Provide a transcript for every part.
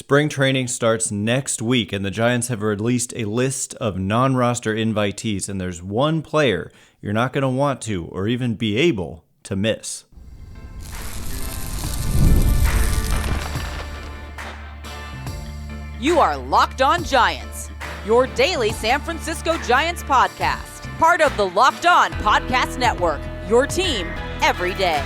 Spring training starts next week, and the Giants have released a list of non-roster invitees, and there's one player you're not going to want to or even be able to miss. You are Locked On Giants, your daily San Francisco Giants podcast. Part of the Locked On Podcast Network, your team every day.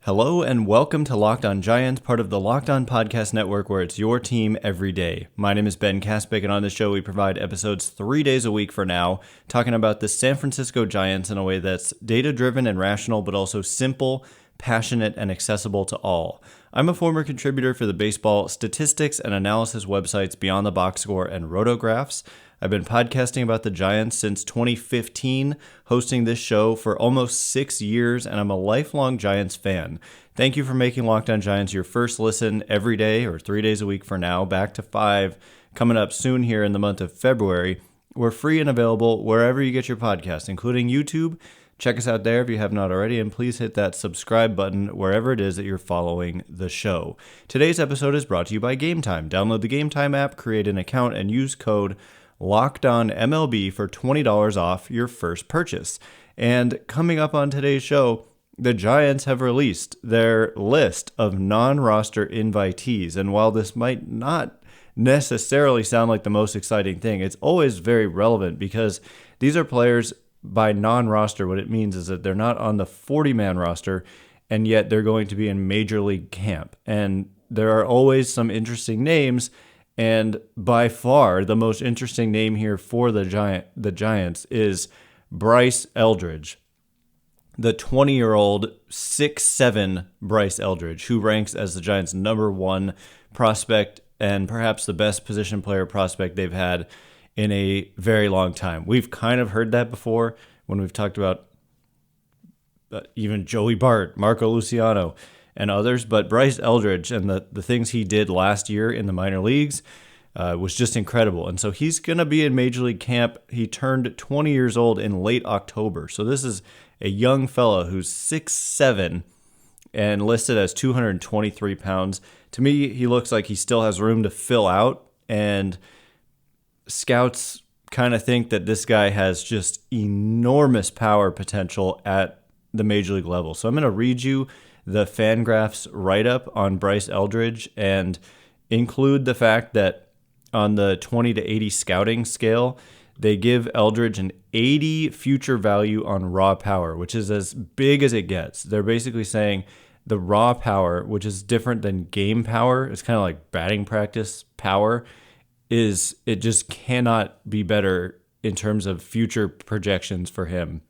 Hello and welcome to Locked On Giants, part of the Locked On Podcast Network, where it's your team every day. My name is Ben Kaspick, and on this show we provide episodes 3 days a week for now, talking about the San Francisco Giants in a way that's data-driven and rational, but also simple, passionate, and accessible to all. I'm a former contributor for the baseball statistics and analysis websites Beyond the Box Score and Rotographs. I've been podcasting about the Giants since 2015, hosting this show for almost 6 years, and I'm a lifelong Giants fan. Thank you for making Locked On Giants your first listen every day, or 3 days a week for now, back to 5, coming up soon here in the month of February. We're free and available wherever you get your podcast, including YouTube. Check us out there if you have not already, and please hit that subscribe button wherever it is that you're following the show. Today's episode is brought to you by Game Time. Download the Game Time app, create an account, and use code LOCKEDONMLB for $20 off your first purchase. And coming up on today's show, the Giants have released their list of non-roster invitees. And while this might not necessarily sound like the most exciting thing, it's always very relevant because these are players by non-roster. What it means is that they're not on the 40-man roster, and yet they're going to be in Major League camp. And there are always some interesting names. And by far, the most interesting name here for the Giants is Bryce Eldridge, the 20-year-old 6'7" Bryce Eldridge, who ranks as the Giants' number one prospect and perhaps the best position player prospect they've had in a very long time. We've kind of heard that before when we've talked about even Joey Bart, Marco Luciano, and others, but Bryce Eldridge and the things he did last year in the minor leagues was just incredible. And so he's going to be in Major League camp. He turned 20 years old in late October. So this is a young fella who's 6'7" and listed as 223 pounds. To me, he looks like he still has room to fill out, and scouts kind of think that this guy has just enormous power potential at the Major League level. So I'm going to read you the Fangraphs write-up on Bryce Eldridge and include the fact that on the 20 to 80 scouting scale, they give Eldridge an 80 future value on raw power, which is as big as it gets. They're basically saying the raw power, which is different than game power, it's kind of like batting practice power, it just cannot be better in terms of future projections for him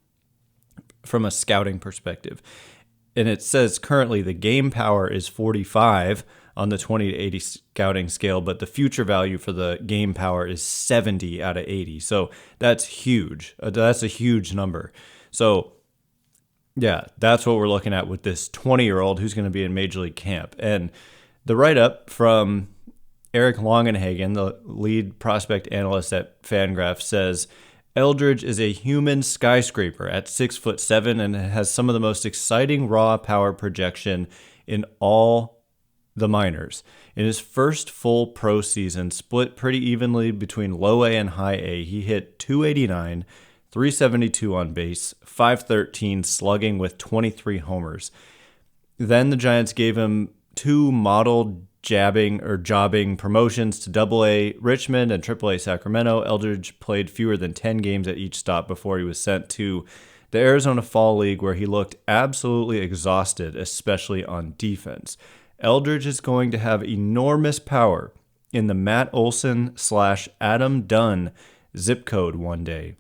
from a scouting perspective. And it says currently the game power is 45 on the 20 to 80 scouting scale, but the future value for the game power is 70 out of 80. So that's huge. That's a huge number. So yeah, that's what we're looking at with this 20-year-old who's going to be in Major League camp. And the write-up from Eric Longenhagen, the lead prospect analyst at Fangraphs, says Eldridge is a human skyscraper at 6'7" and has some of the most exciting raw power projection in all the minors. In his first full pro season, split pretty evenly between low A and high A, he hit 289, 372 on base, 513 slugging with 23 homers. Then the Giants gave him 2 model jobbing promotions to Double-A Richmond and Triple-A Sacramento. Eldridge played fewer than 10 games at each stop before he was sent to the Arizona Fall League, where he looked absolutely exhausted, especially on defense. Eldridge is going to have enormous power in the Matt Olson/Adam Dunn zip code one day.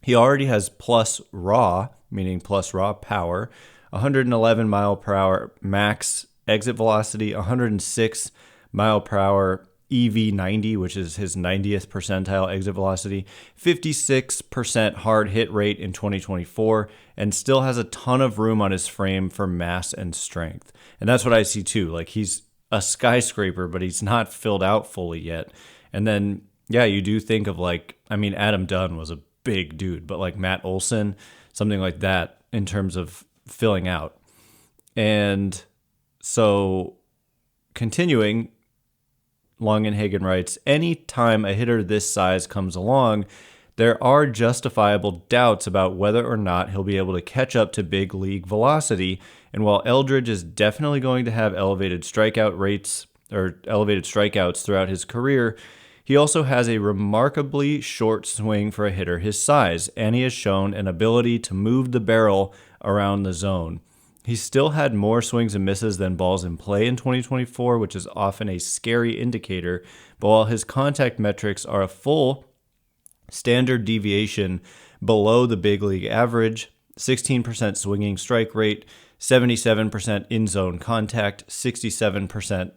He already has plus raw, meaning plus raw power, 111 mile per hour max exit velocity, 106 mile per hour EV90, which is his 90th percentile exit velocity, 56% hard hit rate in 2024, and still has a ton of room on his frame for mass and strength. And that's what I see too. Like, he's a skyscraper, but he's not filled out fully yet. And then, yeah, you do think of Adam Dunn was a big dude, but like Matt Olson, something like that in terms of filling out. And so continuing, Longenhagen writes, any time a hitter this size comes along, there are justifiable doubts about whether or not he'll be able to catch up to big league velocity. And while Eldridge is definitely going to have elevated strikeout rates or elevated strikeouts throughout his career, he also has a remarkably short swing for a hitter his size, and he has shown an ability to move the barrel around the zone. He still had more swings and misses than balls in play in 2024, which is often a scary indicator, but while his contact metrics are a full standard deviation below the big league average, 16% swinging strike rate, 77% in-zone contact, 67%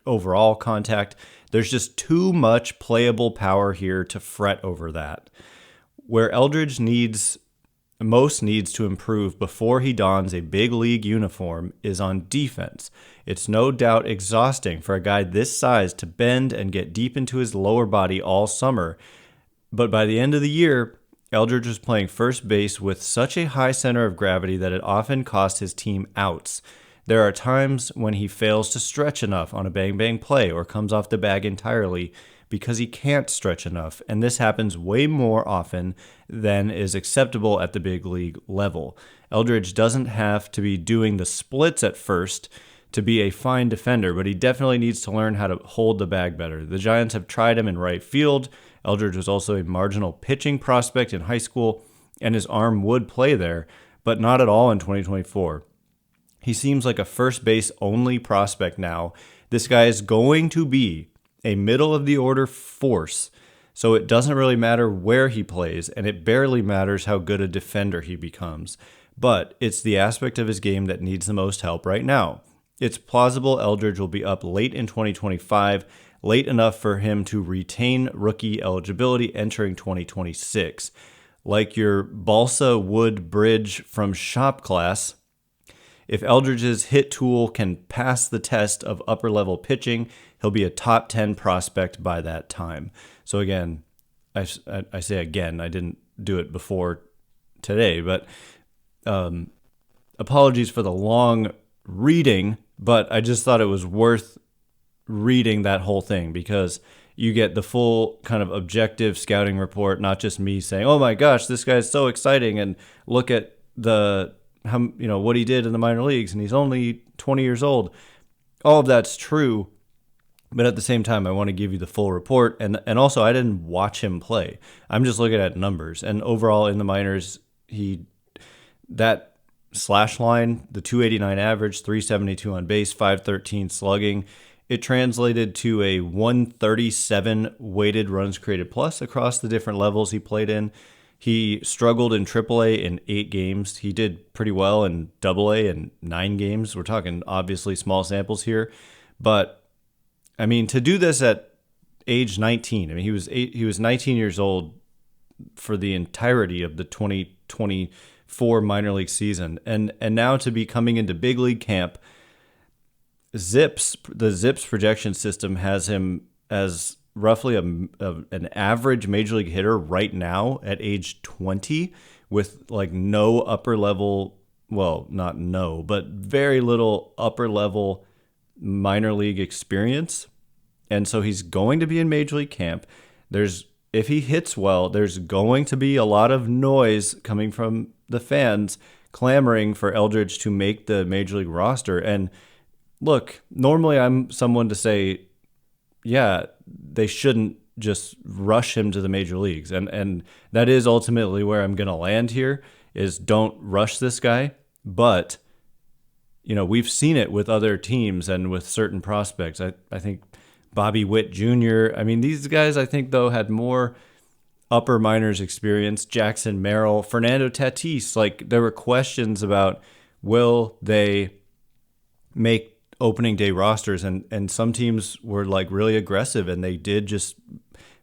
overall contact, there's just too much playable power here to fret over that. Where Eldridge needs to improve before he dons a big league uniform is on defense. It's no doubt exhausting for a guy this size to bend and get deep into his lower body all summer. But by the end of the year, Eldridge was playing first base with such a high center of gravity that it often cost his team outs. There are times when he fails to stretch enough on a bang-bang play or comes off the bag entirely because he can't stretch enough, and this happens way more often than is acceptable at the big league level. Eldridge doesn't have to be doing the splits at first to be a fine defender, but he definitely needs to learn how to hold the bag better. The Giants have tried him in right field. Eldridge was also a marginal pitching prospect in high school, and his arm would play there, but not at all in 2024. He seems like a first base only prospect now. This guy is going to be a middle of the order force, so it doesn't really matter where he plays, and it barely matters how good a defender he becomes. But it's the aspect of his game that needs the most help right now. It's plausible Eldridge will be up late in 2025, late enough for him to retain rookie eligibility entering 2026. Like your balsa wood bridge from shop class, if Eldridge's hit tool can pass the test of upper-level pitching, he'll be a top 10 prospect by that time. So again, I say again, I didn't do it before today, but apologies for the long reading, but I just thought it was worth reading that whole thing because you get the full kind of objective scouting report, not just me saying, oh my gosh, this guy's so exciting, and look at what he did in the minor leagues, and he's only 20 years old. All of that's true, but at the same time, I want to give you the full report, and also I didn't watch him play. I'm just looking at numbers, and overall in the minors, that slash line, the 289 average, 372 on base, 513 slugging, it translated to a 137 weighted runs created plus across the different levels he played in. He struggled in AAA in 8 games. He did pretty well in AA in 9 games. We're talking obviously small samples here. But, I mean, to do this at age 19, I mean, he was 19 years old for the entirety of the 2024 minor league season. And now to be coming into big league camp, the ZiPS projection system has him as roughly an average major league hitter right now at age 20 with like no upper level, well, not no, but very little upper level minor league experience. And so he's going to be in major league camp. If he hits well, there's going to be a lot of noise coming from the fans clamoring for Eldridge to make the major league roster. And look, normally I'm someone to say, yeah, they shouldn't just rush him to the major leagues. And that is ultimately where I'm going to land here, is don't rush this guy. But, we've seen it with other teams and with certain prospects. I think Bobby Witt Jr., these guys, I think, though, had more upper minors experience. Jackson Merrill, Fernando Tatis, there were questions about will they make opening day rosters, and some teams were really aggressive, and they did just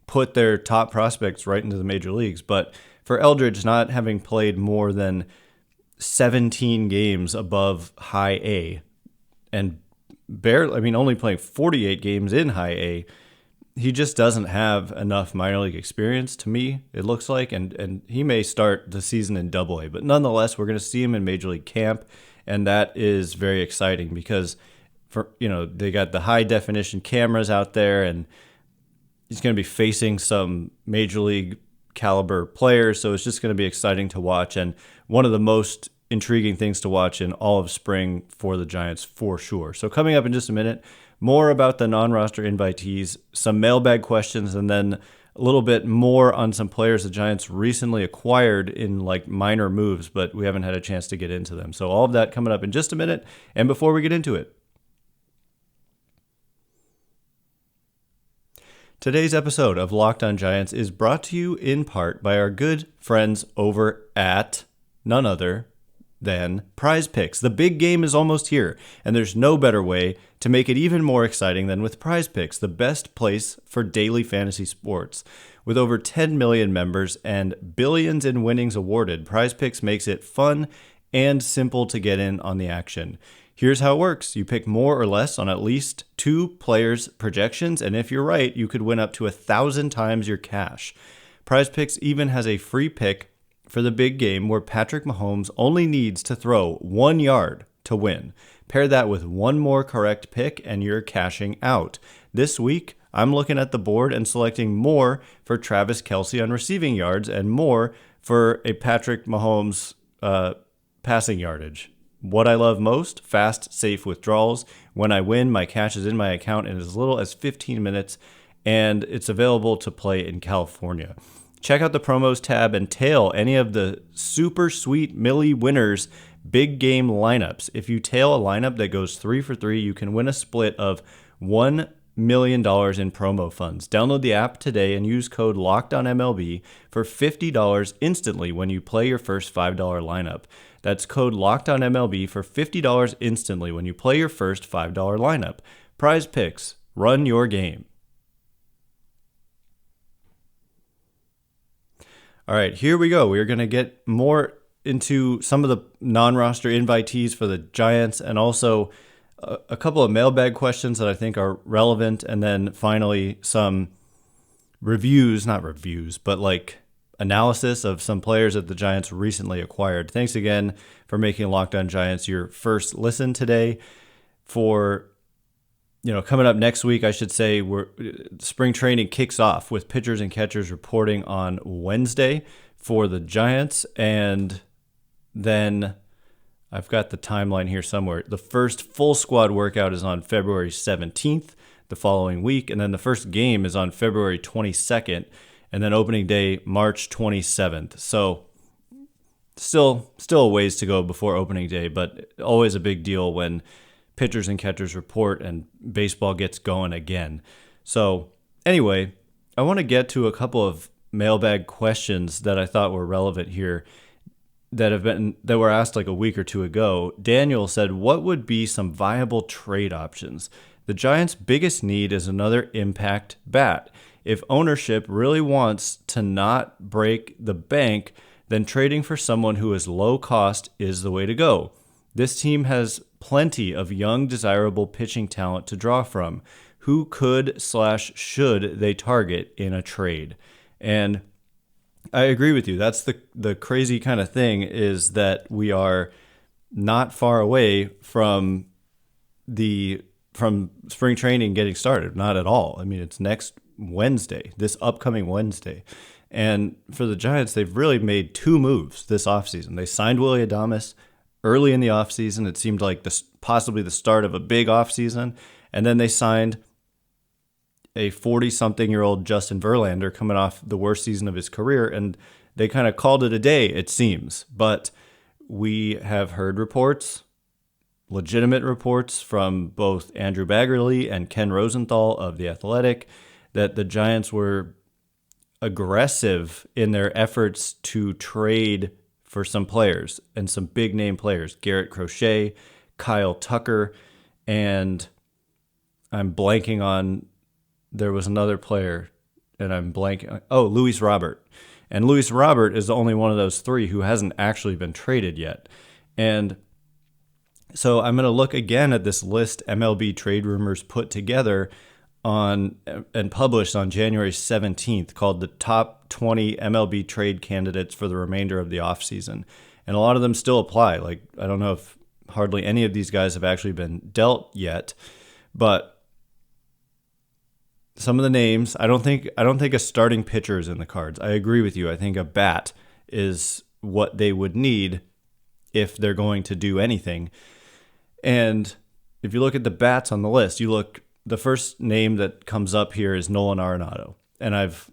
put their top prospects right into the major leagues. But for Eldridge, not having played more than 17 games above high A and only playing 48 games in high A, he just doesn't have enough minor league experience to me, it looks like, and he may start the season in Double A, but nonetheless, we're going to see him in major league camp, and that is very exciting because they got the high definition cameras out there, and he's going to be facing some major league caliber players. So it's just going to be exciting to watch, and one of the most intriguing things to watch in all of spring for the Giants for sure. So coming up in just a minute, more about the non-roster invitees, some mailbag questions, and then a little bit more on some players the Giants recently acquired in like minor moves, but we haven't had a chance to get into them. So all of that coming up in just a minute. And before we get into it, today's episode of Locked On Giants is brought to you in part by our good friends over at none other than Prize Picks. The big game is almost here, and there's no better way to make it even more exciting than with Prize Picks, the best place for daily fantasy sports. With over 10 million members and billions in winnings awarded, Prize Picks makes it fun and simple to get in on the action. Here's how it works. You pick more or less on at least 2 players' projections, and if you're right, you could win up to 1,000 times your cash. Prize Picks even has a free pick for the big game where Patrick Mahomes only needs to throw 1 yard to win. Pair that with one more correct pick and you're cashing out. This week, I'm looking at the board and selecting more for Travis Kelce on receiving yards and more for a Patrick Mahomes passing yardage. What I love most, fast, safe withdrawals. When I win, my cash is in my account in as little as 15 minutes, and it's available to play in California. Check out the promos tab and tail any of the super sweet Millie winners big game lineups. If you tail a lineup that goes 3 for 3, you can win a split of $1 million in promo funds. Download the app today and use code LOCKEDONMLB for $50 instantly when you play your first $5 lineup. That's code LOCKEDONMLB for $50 instantly when you play your first $5 lineup. Prize Picks. Run your game. All right, here we go. We're going to get more into some of the non-roster invitees for the Giants and also a couple of mailbag questions that I think are relevant. And then finally, some not reviews, but like analysis of some players that the Giants recently acquired. Thanks again for making Locked On Giants your first listen today. For coming up next week, I should say, spring training kicks off with pitchers and catchers reporting on Wednesday for the Giants. And then I've got the timeline here somewhere. The first full squad workout is on February 17th, the following week. And then the first game is on February 22nd. And then opening day, March 27th. So still a ways to go before opening day, but always a big deal when pitchers and catchers report and baseball gets going again. So anyway, I want to get to a couple of mailbag questions that I thought were relevant here that were asked like a week or two ago. Daniel said, what would be some viable trade options? The Giants' biggest need is another impact bat. If ownership really wants to not break the bank, then trading for someone who is low cost is the way to go. This team has plenty of young, desirable pitching talent to draw from. Who could/should they target in a trade? And I agree with you. That's the crazy kind of thing, is that we are not far away from spring training getting started. Not at all. I mean, it's next Wednesday, this upcoming Wednesday. And for the Giants, they've really made 2 moves this offseason. They signed Willy Adames early in the offseason. It seemed like possibly the start of a big offseason. And then they signed a 40-something-year-old Justin Verlander coming off the worst season of his career. And they kind of called it a day, it seems. But we have heard reports, legitimate reports from both Andrew Baggerly and Ken Rosenthal of The Athletic, that the Giants were aggressive in their efforts to trade for some players and some big name players. Garrett Crochet, Kyle Tucker, and I'm blanking on, there was another player and I'm blanking. Luis Robert. And Luis Robert is the only one of those 3 who hasn't actually been traded yet. And so I'm going to look again at this list MLB Trade Rumors put together and published on January 17th, called the top 20 MLB trade candidates for the remainder of the offseason. And a lot of them still apply. Like, I don't know if hardly any of these guys have actually been dealt yet. But some of the names, I don't think a starting pitcher is in the cards. I agree with you. I think a bat is what they would need if they're going to do anything. And if you look at the bats on the list, the first name that comes up here is Nolan Arenado. And I've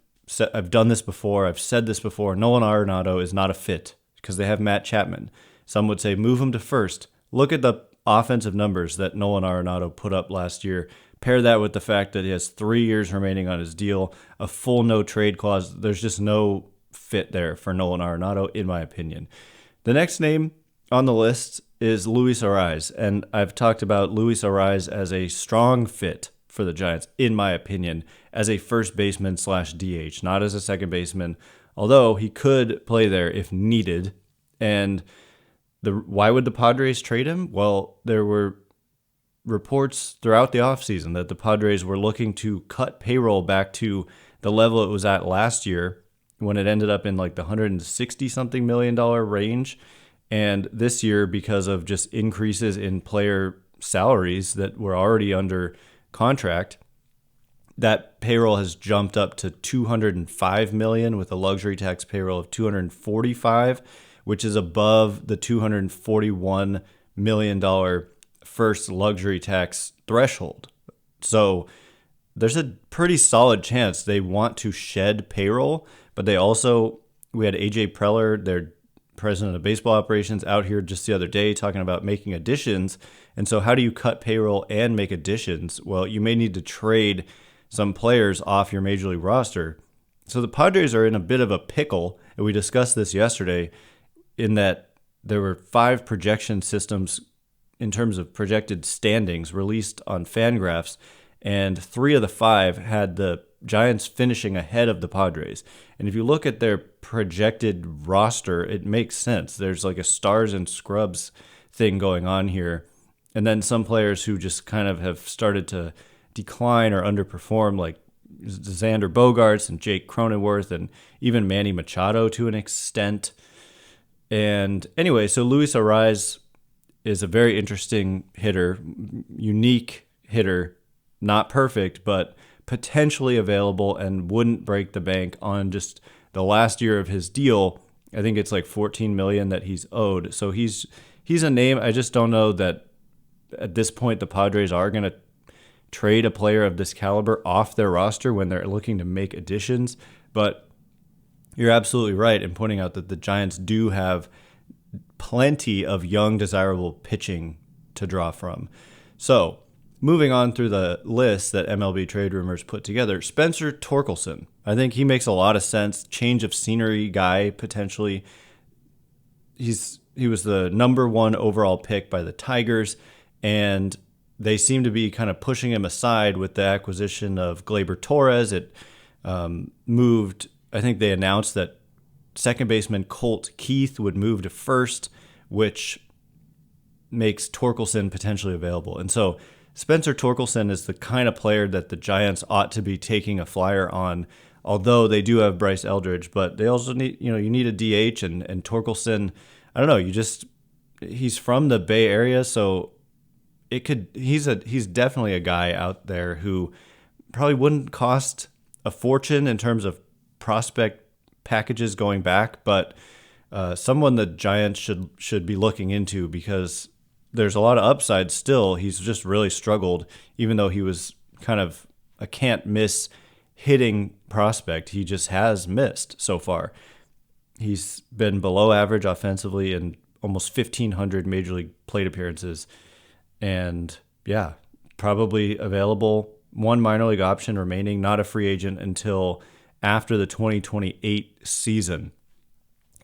done this before. I've said this before. Nolan Arenado is not a fit because they have Matt Chapman. Some would say move him to first. Look at the offensive numbers that Nolan Arenado put up last year. Pair that with the fact that he has 3 years remaining on his deal, a full no trade clause. There's just no fit there for Nolan Arenado, in my opinion. The next name on the list is Luis Arráez, and I've talked about Luis Arráez as a strong fit for the Giants, in my opinion, as a first baseman / DH, not as a second baseman, although he could play there if needed. And why would the Padres trade him? Well, there were reports throughout the offseason that the Padres were looking to cut payroll back to the level it was at last year when it ended up in like the $160-something million range. And this year, because of just increases in player salaries that were already under contract, that payroll has jumped up to $205 million with a luxury tax payroll of $245, which is above the $241 million first luxury tax threshold. So there's a pretty solid chance they want to shed payroll, but we had AJ Preller, their president of baseball operations, out here just the other day talking about making additions. And so how do you cut payroll and make additions? Well, you may need to trade some players off your major league roster. So the Padres are in a bit of a pickle, and we discussed this yesterday, in that there were 5 projection systems in terms of projected standings released on Fangraphs, and 3 of the 5 had the Giants finishing ahead of the Padres. And if you look at their projected roster, it makes sense. There's like a stars and scrubs thing going on here. And then some players who just kind of have started to decline or underperform, like Xander Bogaerts and Jake Cronenworth and even Manny Machado to an extent. And anyway, so Luis Arráez is a very interesting hitter, unique hitter, not perfect, but potentially available and wouldn't break the bank on just the last year of his deal. I think it's like $14 million that he's owed. So he's a name. I just don't know that at this point the Padres are going to trade a player of this caliber off their roster when they're looking to make additions. But you're absolutely right in pointing out that the Giants do have plenty of young, desirable pitching to draw from. So moving on through the list that MLB Trade Rumors put together, Spencer Torkelson. I think he makes a lot of sense. Change of scenery guy, potentially. He was the number 1 overall pick by the Tigers, and they seem to be kind of pushing him aside with the acquisition of Gleyber Torres. It moved, I think they announced that second baseman Colt Keith would move to first, which makes Torkelson potentially available. And so Spencer Torkelson is the kind of player that the Giants ought to be taking a flyer on, although they do have Bryce Eldridge, but they also need, you need a DH, and Torkelson, I don't know, he's from the Bay Area, so he's definitely a guy out there who probably wouldn't cost a fortune in terms of prospect packages going back, but someone the Giants should be looking into because there's a lot of upside still. He's just really struggled, even though he was kind of a can't-miss hitting prospect. He just has missed so far. He's been below average offensively in almost 1,500 Major League plate appearances. And, yeah, probably available. 1 minor league option remaining, not a free agent until after the 2028 season.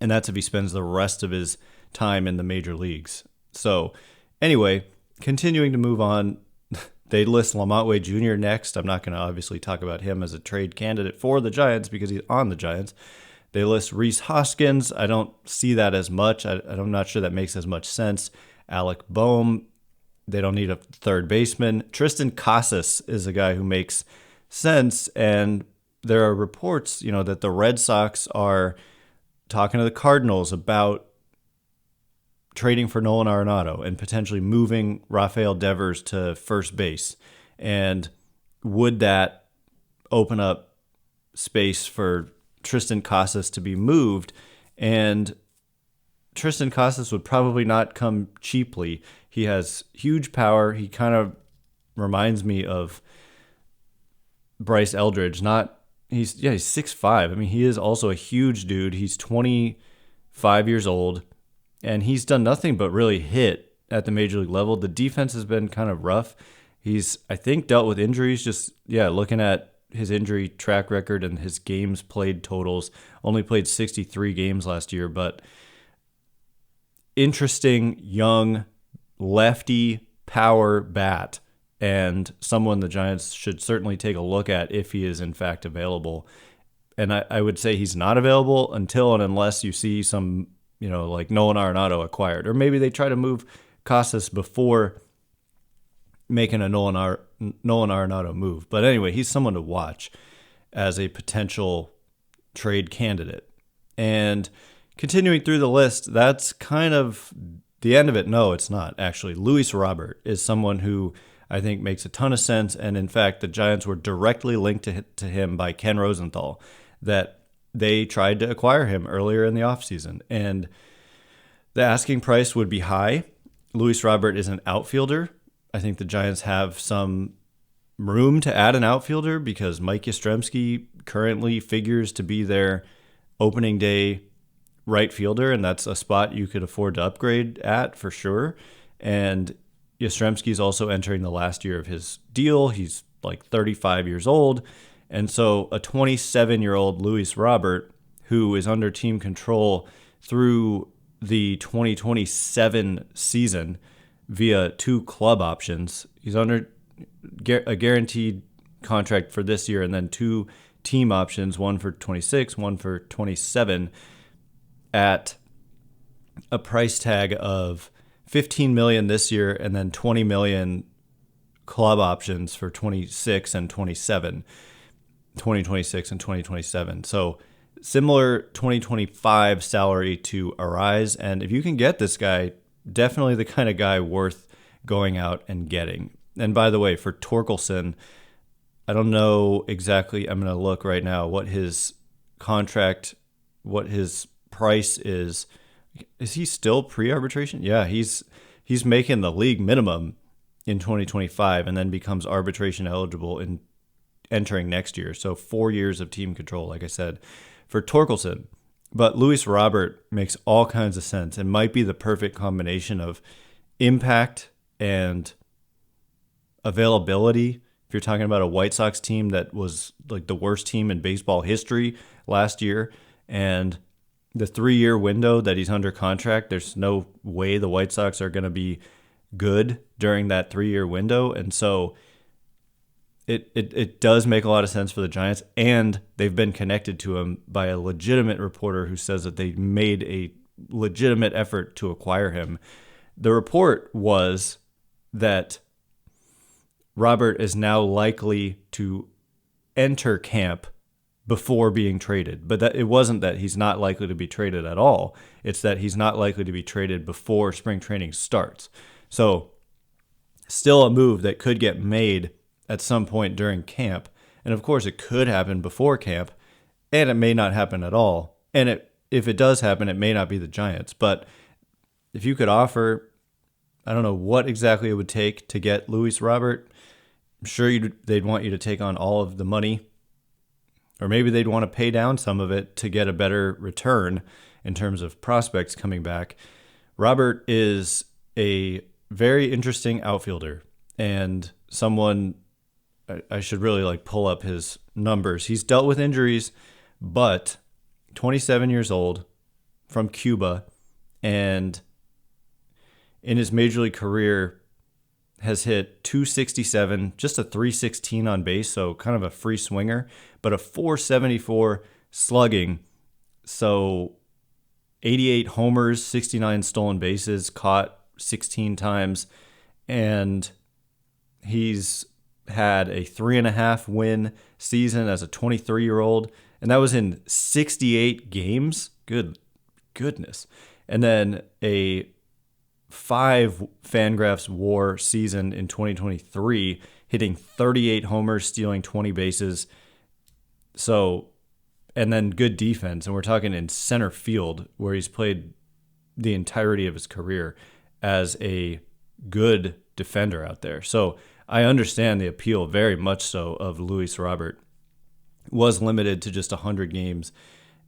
And that's if he spends the rest of his time in the major leagues. So, anyway, continuing to move on, they list LaMonte Wade Jr. next. I'm not going to obviously talk about him as a trade candidate for the Giants because he's on the Giants. They list Rhys Hoskins. I don't see that as much. I'm not sure that makes as much sense. Alec Boehm. They don't need a third baseman. Tristan Casas is a guy who makes sense. And there are reports, that the Red Sox are talking to the Cardinals about trading for Nolan Arenado and potentially moving Rafael Devers to first base? And would that open up space for Tristan Casas to be moved? And Tristan Casas would probably not come cheaply. He has huge power. He kind of reminds me of Bryce Eldridge. He's 6'5". I mean, he is also a huge dude. He's 25 years old, and he's done nothing but really hit at the major league level. The defense has been kind of rough. He's, I think, dealt with injuries. Looking at his injury track record and his games played totals, only played 63 games last year, but interesting, young, lefty power bat, and someone the Giants should certainly take a look at if he is in fact available. And I would say he's not available until and unless you see some, like Nolan Arenado acquired. Or maybe they try to move Casas before making a Nolan Arenado move. But anyway, he's someone to watch as a potential trade candidate. And continuing through the list, that's kind of the end of it. No, it's not, actually. Luis Robert is someone who I think makes a ton of sense. And in fact, the Giants were directly linked to him by Ken Rosenthal, that they tried to acquire him earlier in the offseason. And the asking price would be high. Luis Robert is an outfielder. I think the Giants have some room to add an outfielder because Mike Yastrzemski currently figures to be their opening day right fielder, and that's a spot you could afford to upgrade at for sure. And Yastrzemski is also entering the last year of his deal. He's like 35 years old. And so a 27-year-old Luis Robert, who is under team control through the 2027 season via 2 club options. He's under a guaranteed contract for this year and then 2 team options, one for 26, one for 27, at a price tag of $15 million this year and then $20 million club options for 2026 and 2027. So similar 2025 salary to Arráez. And if you can get this guy, definitely the kind of guy worth going out and getting. And by the way, for Torkelson, I don't know exactly. I'm going to look right now what his contract, what his price is. Is he still pre-arbitration? Yeah, he's making the league minimum in 2025 and then becomes arbitration eligible in entering next year. So 4 years of team control, like I said, for Torkelson. But Luis Robert makes all kinds of sense and might be the perfect combination of impact and availability. If you're talking about a White Sox team that was like the worst team in baseball history last year, and the 3-year window that he's under contract, there's no way the White Sox are going to be good during that 3-year window. And so it does make a lot of sense for the Giants, and they've been connected to him by a legitimate reporter who says that they made a legitimate effort to acquire him. The report was that Robert is now likely to enter camp before being traded. But that it wasn't that he's not likely to be traded at all. It's that he's not likely to be traded before spring training starts. So still a move that could get made at some point during camp. And of course, it could happen before camp, and it may not happen at all. And if it does happen, it may not be the Giants. But if you could offer, I don't know what exactly it would take to get Luis Robert. I'm sure they'd want you to take on all of the money, or maybe they'd want to pay down some of it to get a better return in terms of prospects coming back. Robert is a very interesting outfielder and someone I should really pull up his numbers. He's dealt with injuries, but 27 years old, from Cuba, and in his major league career has hit 267, just a 316 on base, so kind of a free swinger, but a 474 slugging, so 88 homers, 69 stolen bases, caught 16 times, and he's had a 3.5 win season as a 23-year-old, and that was in 68 games. Goodness. And then a 5 Fangraphs WAR season in 2023, hitting 38 homers, stealing 20 bases. So, and then good defense. And we're talking in center field, where he's played the entirety of his career as a good defender out there. So I understand the appeal very much so of Luis Robert. Was limited to just 100 games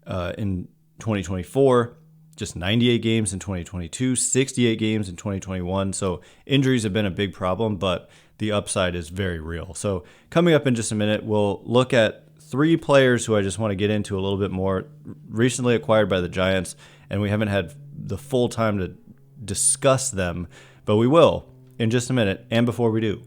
in 2024, just 98 games in 2022, 68 games in 2021. So injuries have been a big problem, but the upside is very real. So coming up in just a minute, we'll look at 3 players who I just want to get into a little bit more, recently acquired by the Giants, and we haven't had the full time to discuss them, but we will in just a minute. And before we do,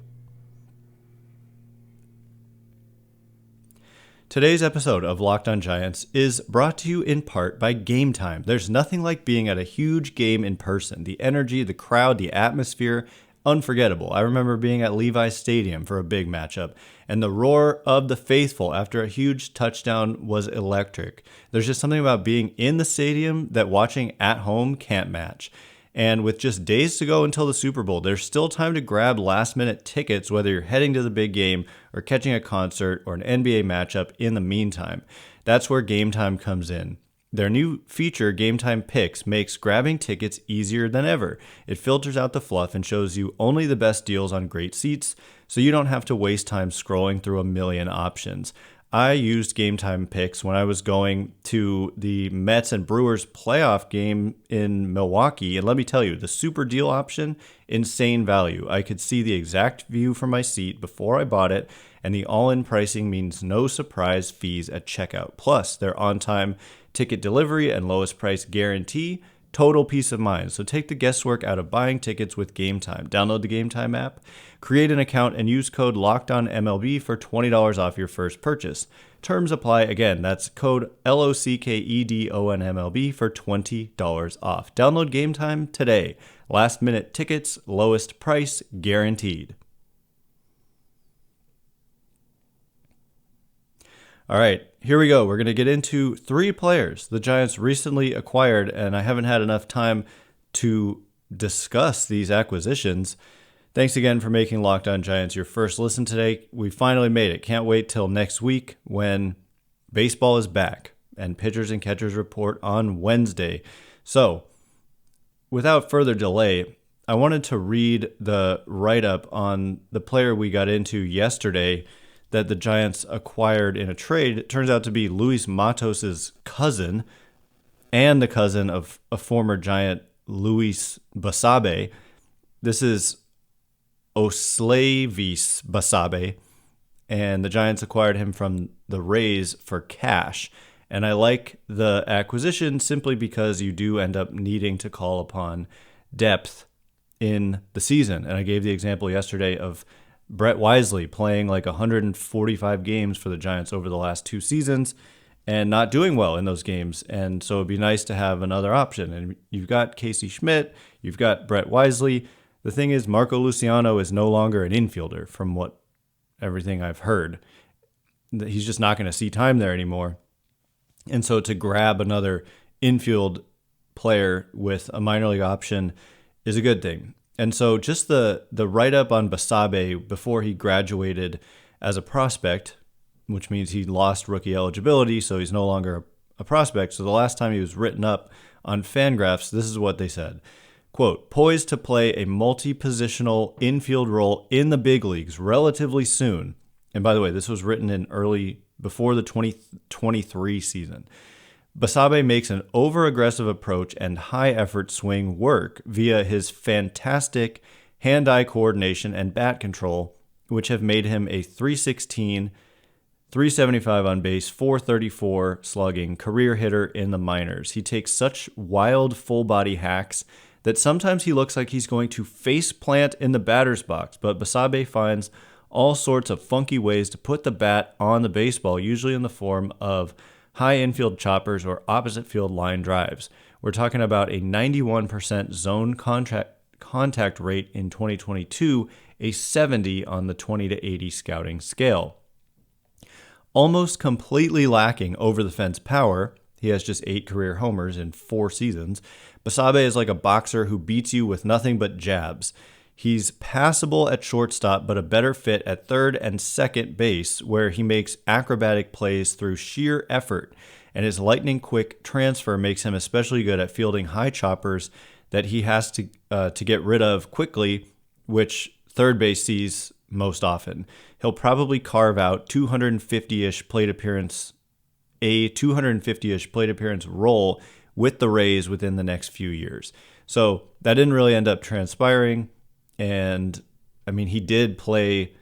today's episode of Locked On Giants is brought to you in part by Game Time. There's nothing like being at a huge game in person. The energy, the crowd, the atmosphere, unforgettable. I remember being at Levi's Stadium for a big matchup, and the roar of the faithful after a huge touchdown was electric. There's just something about being in the stadium that watching at home can't match. And with just days to go until the Super Bowl, there's still time to grab last-minute tickets, whether you're heading to the big game or catching a concert or an NBA matchup in the meantime. That's where Game Time comes in. Their new feature, Game Time Picks, makes grabbing tickets easier than ever. It filters out the fluff and shows you only the best deals on great seats, so you don't have to waste time scrolling through a million options. I used Game Time Picks when I was going to the Mets and Brewers playoff game in Milwaukee. And let me tell you, the super deal option, insane value. I could see the exact view from my seat before I bought it, and the all-in pricing means no surprise fees at checkout. Plus, their on-time ticket delivery and lowest price guarantee, total peace of mind. So take the guesswork out of buying tickets with Game Time. Download the Game Time app, create an account, and use code LOCKEDONMLB for $20 off your first purchase. Terms apply. Again, that's code LOCKEDONMLB for $20 off. Download Game Time today. Last minute tickets, lowest price guaranteed. All right, here we go. We're going to get into 3 players the Giants recently acquired, and I haven't had enough time to discuss these acquisitions. Thanks again for making Locked On Giants your first listen today. We finally made it. Can't wait till next week when baseball is back and pitchers and catchers report on Wednesday. So, without further delay, I wanted to read the write-up on the player we got into yesterday that the Giants acquired in a trade. It turns out to be Luis Matos' cousin and the cousin of a former Giant, Luis Basabe. This is Osleivis Basabe, and the Giants acquired him from the Rays for cash. And I like the acquisition simply because you do end up needing to call upon depth in the season. And I gave the example yesterday of Brett Wisely playing like 145 games for the Giants over the last 2 seasons and not doing well in those games. And so it'd be nice to have another option. And you've got Casey Schmidt, you've got Brett Wisely. The thing is, Marco Luciano is no longer an infielder from everything I've heard. He's just not going to see time there anymore. And so to grab another infield player with a minor league option is a good thing. And so just the write-up on Basabe before he graduated as a prospect, which means he lost rookie eligibility, so he's no longer a prospect. So the last time he was written up on Fangraphs, this is what they said. Quote, poised to play a multi-positional infield role in the big leagues relatively soon. And by the way, this was written in before the 2023 season. Basabe makes an over-aggressive approach and high-effort swing work via his fantastic hand-eye coordination and bat control, which have made him a .316, .375 on base, .434 slugging career hitter in the minors. He takes such wild full-body hacks that sometimes he looks like he's going to face plant in the batter's box, but Basabe finds all sorts of funky ways to put the bat on the baseball, usually in the form of high infield choppers or opposite field line drives. We're talking about a 91% zone contact rate in 2022, a 70 on the 20 to 80 scouting scale. Almost completely lacking over the fence power, He has just 8 career homers in 4 seasons. Basabe is like a boxer who beats you with nothing but jabs. He's passable at shortstop, but a better fit at third and second base, where he makes acrobatic plays through sheer effort, and his lightning-quick transfer makes him especially good at fielding high choppers that he has to get rid of quickly, which third base sees most often. He'll probably carve out 250-ish plate appearance role with the Rays within the next few years. So that didn't really end up transpiring. And I mean, he did play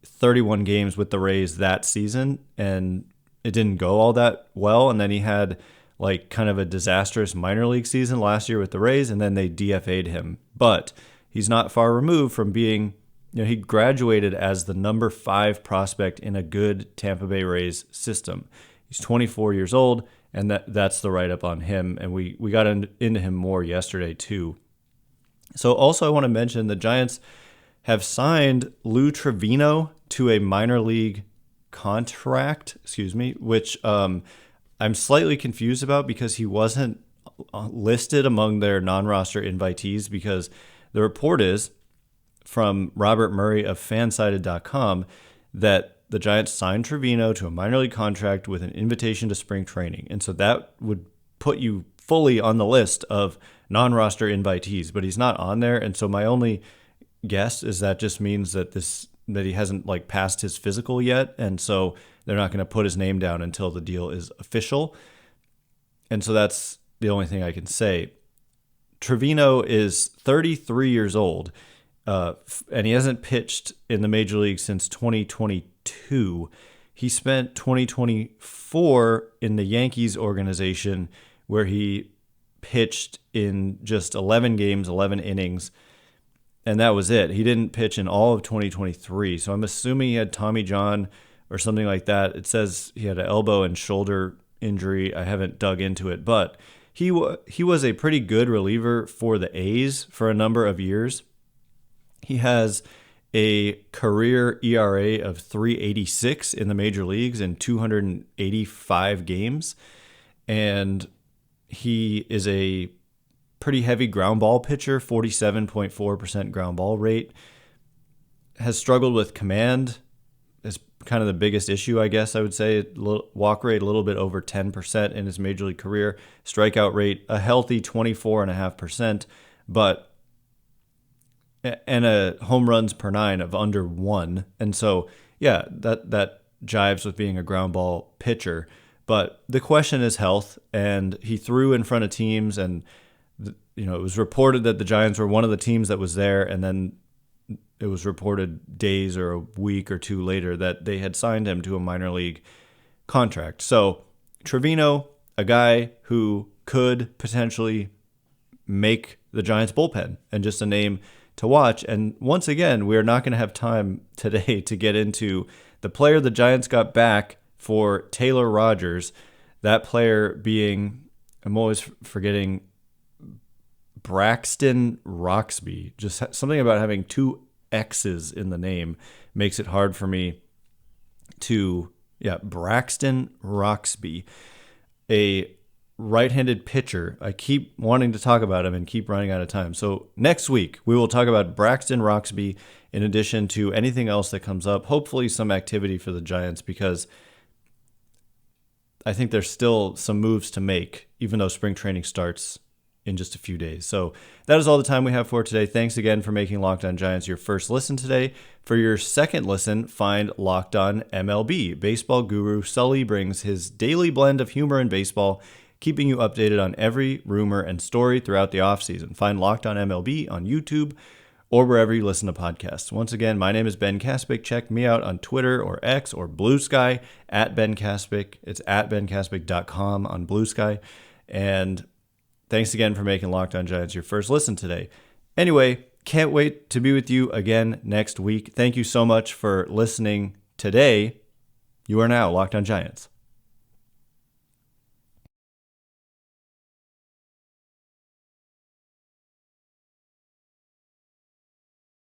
31 games with the Rays that season, and it didn't go all that well. And then he had like kind of a disastrous minor league season last year with the Rays, and then they DFA'd him. But he's not far removed from being, he graduated as the number 5 prospect in a good Tampa Bay Rays system. He's 24 years old, and that's the write-up on him. And we got into him more yesterday too. So also I want to mention the Giants have signed Lou Trivino to a minor league contract, which I'm slightly confused about because he wasn't listed among their non-roster invitees, because the report is from Robert Murray of Fansided.com that the Giants signed Trivino to a minor league contract with an invitation to spring training. And so that would put you fully on the list of non-roster invitees, but he's not on there. And so my only guess is that just means that he hasn't like passed his physical yet. And so they're not going to put his name down until the deal is official. And so that's the only thing I can say. Trivino is 33 years old, and he hasn't pitched in the major league since 2022. He spent 2024 in the Yankees organization, where he pitched in just 11 games, 11 innings, and that was it. He didn't pitch in all of 2023, so I'm assuming he had Tommy John or something like that. It says he had an elbow and shoulder injury. I haven't dug into it, but he was a pretty good reliever for the A's for a number of years. He has a career ERA of 3.86 in the major leagues in 285 games, and he is a pretty heavy ground ball pitcher, 47.4% ground ball rate. Has struggled with command is kind of the biggest issue, I guess I would say. Walk rate a little bit over 10% in his major league career. Strikeout rate a healthy 24.5%, and a home runs per 9 of under 1. And so, yeah, that jives with being a ground ball pitcher. But the question is health, and he threw in front of teams, and it was reported that the Giants were one of the teams that was there, and then it was reported days or a week or two later that they had signed him to a minor league contract. So Trivino, a guy who could potentially make the Giants bullpen, and just a name to watch. And once again, we are not going to have time today to get into the player the Giants got back for Taylor Rogers, that player being, I'm always forgetting, Braxton Roxby. Just something about having 2 X's in the name makes it hard for me to, Braxton Roxby, a right-handed pitcher. I keep wanting to talk about him and keep running out of time. So next week, we will talk about Braxton Roxby in addition to anything else that comes up, hopefully some activity for the Giants, because I think there's still some moves to make, even though spring training starts in just a few days. So that is all the time we have for today. Thanks again for making Locked On Giants your first listen today. For your second listen, find Locked On MLB. Baseball guru Sully brings his daily blend of humor and baseball, keeping you updated on every rumor and story throughout the offseason. Find Locked On MLB on YouTube or wherever you listen to podcasts. Once again, my name is Ben Kaspick. Check me out on Twitter or X or Blue Sky at Ben Kaspick. It's at benkaspick.com on Blue Sky. And thanks again for making Locked On Giants your first listen today. Anyway, can't wait to be with you again next week. Thank you so much for listening today. You are now Locked On Giants.